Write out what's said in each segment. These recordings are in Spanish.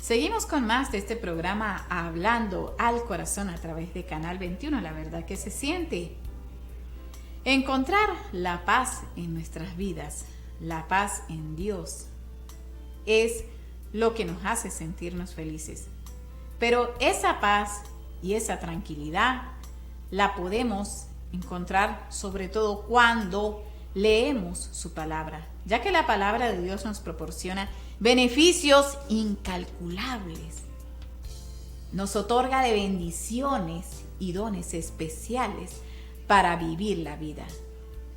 Seguimos con más de este programa Hablando al Corazón a través de Canal 21, la verdad que se siente. Encontrar la paz en nuestras vidas, la paz en Dios, es lo que nos hace sentirnos felices. Pero esa paz y esa tranquilidad la podemos encontrar sobre todo cuando leemos su palabra, ya que la palabra de Dios nos proporciona beneficios incalculables. Nos otorga de bendiciones y dones especiales para vivir la vida.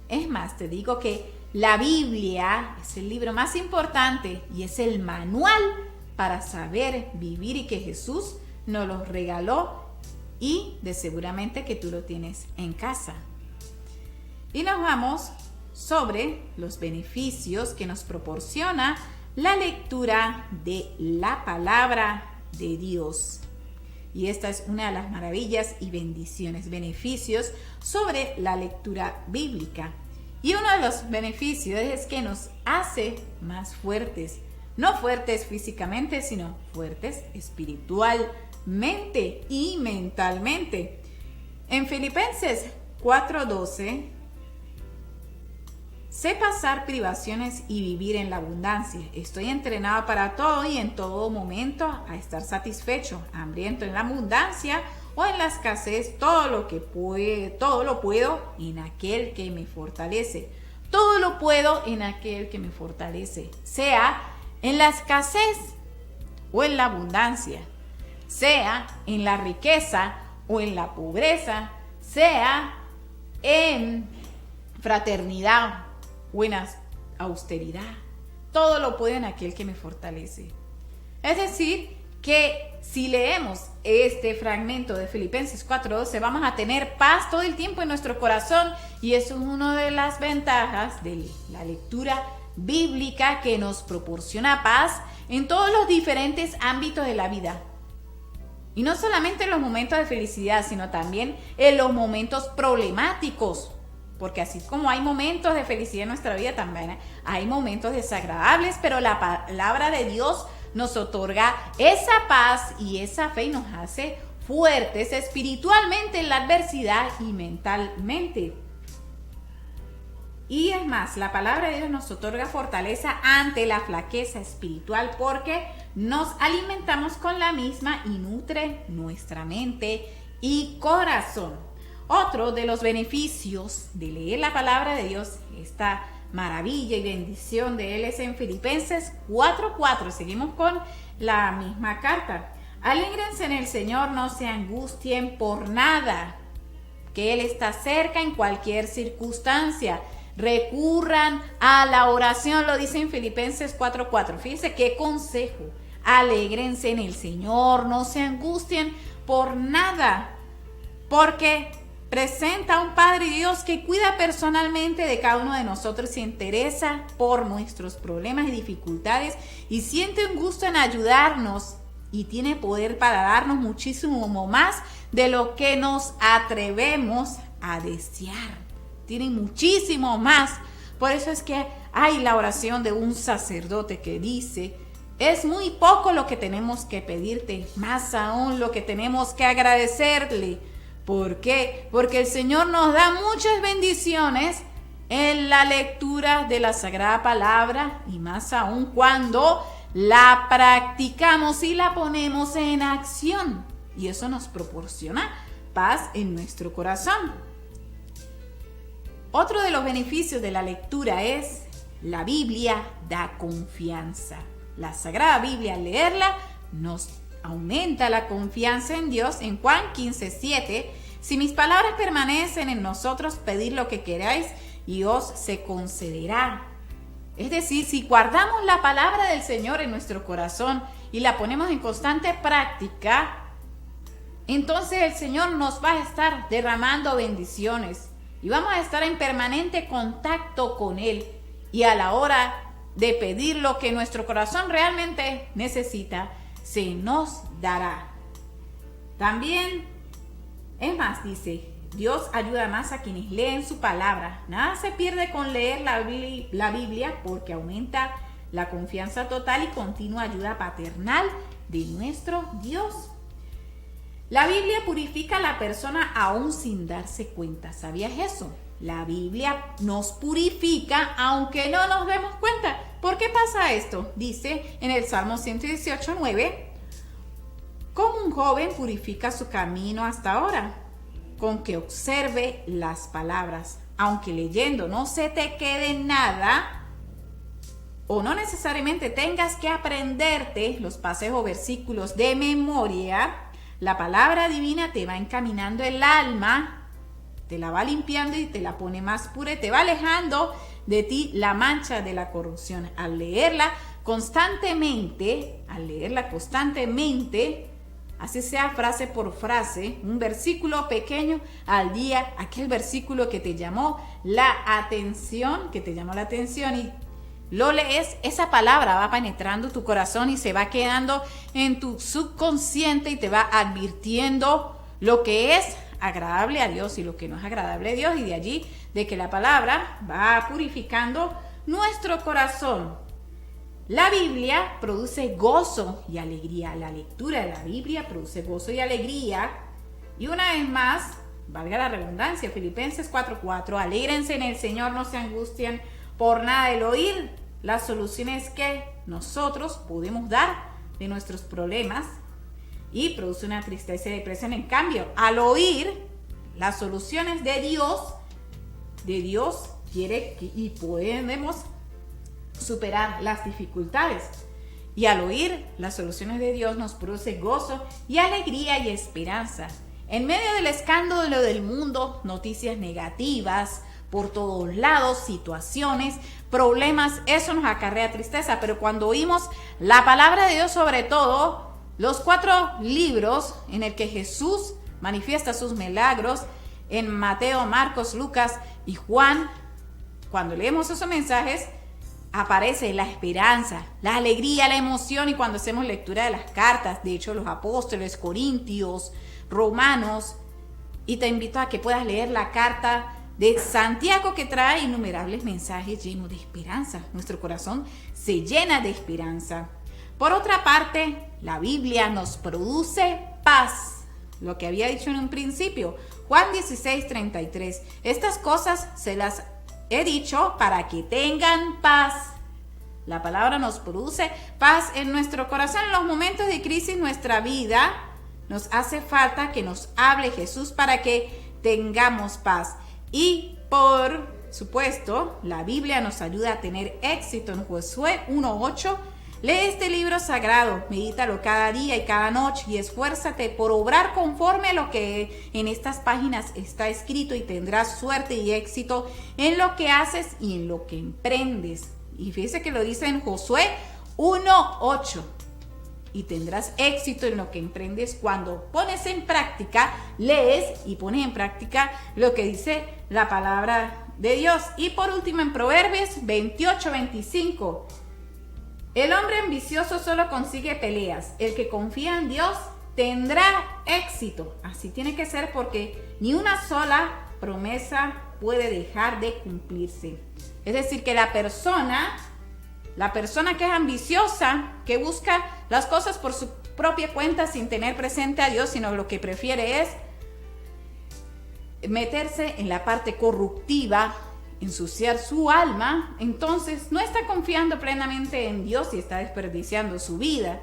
Es más, te digo que la Biblia es el libro más importante y es el manual para saber vivir, y que Jesús nos lo regaló y de seguramente que tú lo tienes en casa. Y nos vamos sobre los beneficios que nos proporciona la lectura de la palabra de Dios. Y esta es una de las maravillas y beneficios sobre la lectura bíblica. Y uno de los beneficios es que nos hace más fuertes, no fuertes físicamente, sino fuertes espiritualmente y mentalmente. En Filipenses 4:12, sé pasar privaciones y vivir en la abundancia. Estoy entrenado para todo y en todo momento a estar satisfecho, hambriento en la abundancia o en la escasez. Todo lo puedo en aquel que me fortalece. Todo lo puedo en aquel que me fortalece. Sea en la escasez o en la abundancia. Sea en la riqueza o en la pobreza. Sea en fraternidad o en austeridad. Todo lo puedo en aquel que me fortalece. Es decir, que si leemos este fragmento de Filipenses 4:12, vamos a tener paz todo el tiempo en nuestro corazón, y eso es una de las ventajas de la lectura bíblica, que nos proporciona paz en todos los diferentes ámbitos de la vida. Y no solamente en los momentos de felicidad, sino también en los momentos problemáticos. Porque así como hay momentos de felicidad en nuestra vida, también hay momentos desagradables, pero la palabra de Dios nos otorga esa paz y esa fe y nos hace fuertes espiritualmente en la adversidad y mentalmente. Y es más, la palabra de Dios nos otorga fortaleza ante la flaqueza espiritual, porque nos alimentamos con la misma y nutre nuestra mente y corazón. Otro de los beneficios de leer la palabra de Dios, esta maravilla y bendición de Él, es en Filipenses 4:4. Seguimos con la misma carta. Alégrense en el Señor, no se angustien por nada, que Él está cerca en cualquier circunstancia. Recurran a la oración, lo dice en Filipenses 4:4. Fíjense qué consejo. Alégrense en el Señor, no se angustien por nada, porque presenta a un Padre Dios que cuida personalmente de cada uno de nosotros, se interesa por nuestros problemas y dificultades y siente un gusto en ayudarnos, y tiene poder para darnos muchísimo más de lo que nos atrevemos a desear. Tiene muchísimo más. Por eso es que hay la oración de un sacerdote que dice: es muy poco lo que tenemos que pedirte, más aún lo que tenemos que agradecerle. ¿Por qué? Porque el Señor nos da muchas bendiciones en la lectura de la Sagrada Palabra, y más aún cuando la practicamos y la ponemos en acción. Y eso nos proporciona paz en nuestro corazón. Otro de los beneficios de la lectura es: la Biblia da confianza. La Sagrada Biblia, al leerla, nos aumenta la confianza en Dios. En Juan 15:7, si mis palabras permanecen en nosotros, pedid lo que queráis y os se concederá. Es decir, si guardamos la palabra del Señor en nuestro corazón y la ponemos en constante práctica, entonces el Señor nos va a estar derramando bendiciones y vamos a estar en permanente contacto con Él, y a la hora de pedir lo que nuestro corazón realmente necesita, se nos dará. También, es más, dice, Dios ayuda más a quienes leen su palabra. Nada se pierde con leer la Biblia, porque aumenta la confianza total y continua ayuda paternal de nuestro Dios. La Biblia purifica a la persona aún sin darse cuenta. ¿Sabías eso? La Biblia nos purifica aunque no nos demos cuenta. ¿Por qué pasa esto? Dice en el Salmo 118:9, como un joven purifica su camino hasta ahora, con que observe las palabras. Aunque leyendo no se te quede nada, o no necesariamente tengas que aprenderte los pasajes o versículos de memoria, la palabra divina te va encaminando el alma, te la va limpiando y te la pone más pura y te va alejando de ti la mancha de la corrupción. Al leerla constantemente, así sea frase por frase, un versículo pequeño al día, aquel versículo que te llamó la atención, y lo lees, esa palabra va penetrando tu corazón y se va quedando en tu subconsciente y te va advirtiendo lo que es agradable a Dios y lo que no es agradable a Dios, y de allí de que la palabra va purificando nuestro corazón. La Biblia produce gozo y alegría. La lectura de la Biblia produce gozo y alegría. Y una vez más, valga la redundancia, Filipenses 4:4, alégrense en el Señor, no se angustien por nada del oír las soluciones que nosotros podemos dar de nuestros problemas, y produce una tristeza y depresión. En cambio, al oír las soluciones de Dios quiere que, y podemos superar las dificultades. Y al oír las soluciones de Dios nos produce gozo y alegría y esperanza. En medio del escándalo del mundo, noticias negativas por todos lados, situaciones, problemas, eso nos acarrea tristeza. Pero cuando oímos la palabra de Dios, sobre todo los 4 libros en el que Jesús manifiesta sus milagros, en Mateo, Marcos, Lucas y Juan, cuando leemos esos mensajes, aparece la esperanza, la alegría, la emoción. Y cuando hacemos lectura de las cartas, de hecho, los apóstoles, Corintios, Romanos, y te invito a que puedas leer la carta de Santiago, que trae innumerables mensajes llenos de esperanza. Nuestro corazón se llena de esperanza. Por otra parte, la Biblia nos produce paz, lo que había dicho en un principio, Juan 16:33. Estas cosas se las he dicho para que tengan paz. La palabra nos produce paz en nuestro corazón. En los momentos de crisis en nuestra vida nos hace falta que nos hable Jesús para que tengamos paz. Y por supuesto, la Biblia nos ayuda a tener éxito. En Josué 1:8, lee este libro sagrado, medítalo cada día y cada noche y esfuérzate por obrar conforme a lo que en estas páginas está escrito, y tendrás suerte y éxito en lo que haces y en lo que emprendes. Y fíjese que lo dice en Josué 1:8. Y tendrás éxito en lo que emprendes cuando pones en práctica, lees y pones en práctica lo que dice la palabra de Dios. Y por último, en Proverbios 28:25. El hombre ambicioso solo consigue peleas. El que confía en Dios tendrá éxito. Así tiene que ser, porque ni una sola promesa puede dejar de cumplirse. Es decir, que la persona que es ambiciosa, que busca las cosas por su propia cuenta sin tener presente a Dios, sino lo que prefiere es meterse en la parte corruptiva, ensuciar su alma, entonces no está confiando plenamente en Dios y está desperdiciando su vida.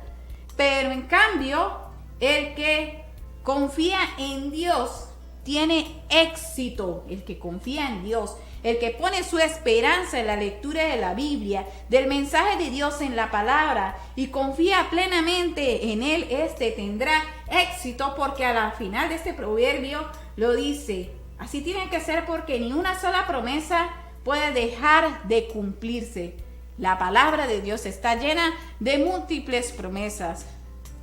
Pero en cambio, el que confía en Dios tiene éxito. El que confía en Dios, el que pone su esperanza en la lectura de la Biblia, del mensaje de Dios en la palabra, y confía plenamente en Él, tendrá éxito, porque a la final de este proverbio lo dice. Así tiene que ser, porque ni una sola promesa puede dejar de cumplirse. La palabra de Dios está llena de múltiples promesas,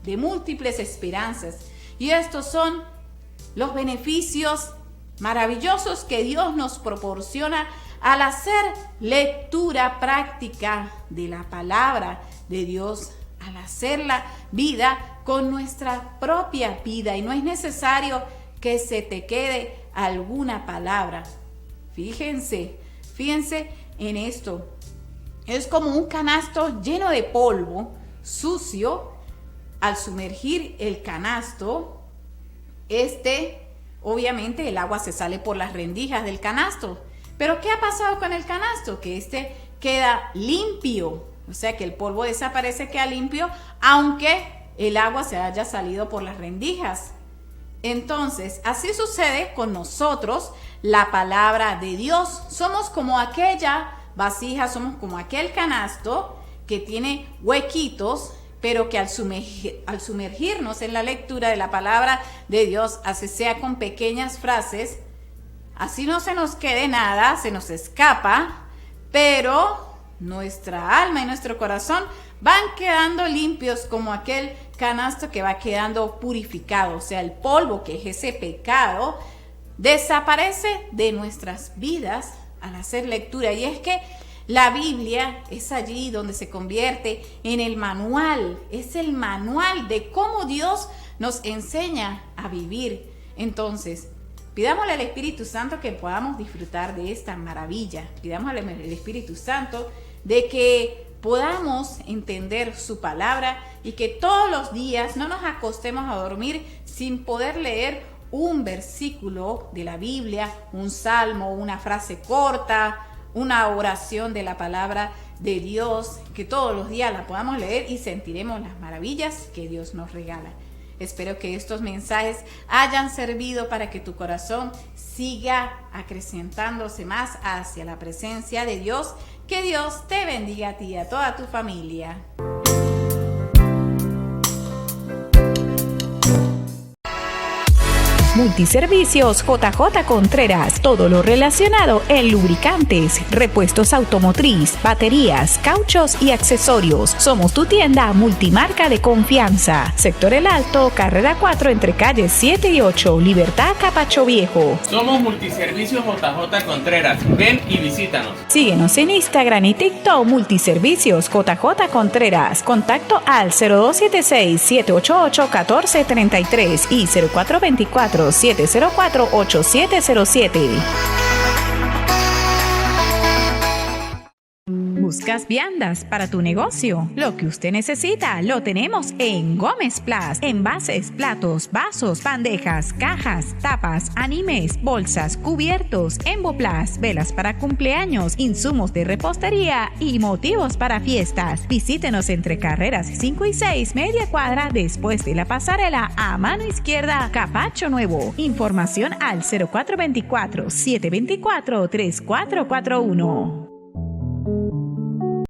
de múltiples esperanzas. Y estos son los beneficios maravillosos que Dios nos proporciona al hacer lectura práctica de la palabra de Dios, al hacer la vida con nuestra propia vida. Y no es necesario que se te quede alguna palabra. Fíjense en esto. Es como un canasto lleno de polvo, sucio, al sumergir el canasto, obviamente el agua se sale por las rendijas del canasto. Pero ¿qué ha pasado con el canasto? Que queda limpio, o sea que el polvo desaparece, queda limpio, aunque el agua se haya salido por las rendijas. Entonces, así sucede con nosotros, la palabra de Dios. Somos como aquella vasija, somos como aquel canasto que tiene huequitos, pero que al sumergirnos en la lectura de la palabra de Dios, así sea con pequeñas frases, así no se nos quede nada, se nos escapa, pero nuestra alma y nuestro corazón van quedando limpios como aquel canasto que va quedando purificado. O sea, el polvo, que es ese pecado, desaparece de nuestras vidas al hacer lectura. Y es que la Biblia es allí donde se convierte en el manual, es el manual de cómo Dios nos enseña a vivir. Entonces, pidámosle al Espíritu Santo que podamos disfrutar de esta maravilla. Pidámosle al Espíritu Santo de que podamos entender su palabra y que todos los días no nos acostemos a dormir sin poder leer un versículo de la Biblia, un salmo, una frase corta, una oración de la palabra de Dios, que todos los días la podamos leer y sentiremos las maravillas que Dios nos regala. Espero que estos mensajes hayan servido para que tu corazón siga acrecentándose más hacia la presencia de Dios. Que Dios te bendiga a ti y a toda tu familia. Multiservicios JJ Contreras, todo lo relacionado en lubricantes, repuestos automotriz, baterías, cauchos y accesorios. Somos tu tienda multimarca de confianza. Sector El Alto, carrera 4 entre calles 7 y 8, Libertad, Capacho Viejo. Somos Multiservicios JJ Contreras. Ven y visítanos. Síguenos en Instagram y TikTok, Multiservicios JJ Contreras. Contacto al 0276-788-1433 y 0424-704-8707. ¿Buscas viandas para tu negocio? Lo que usted necesita lo tenemos en Gómez Plus. Envases, platos, vasos, bandejas, cajas, tapas, animes, bolsas, cubiertos, Emboplas, velas para cumpleaños, insumos de repostería y motivos para fiestas. Visítenos entre carreras 5 y 6, media cuadra después de la pasarela, a mano izquierda, Capacho Nuevo. Información al 0424-724-3441.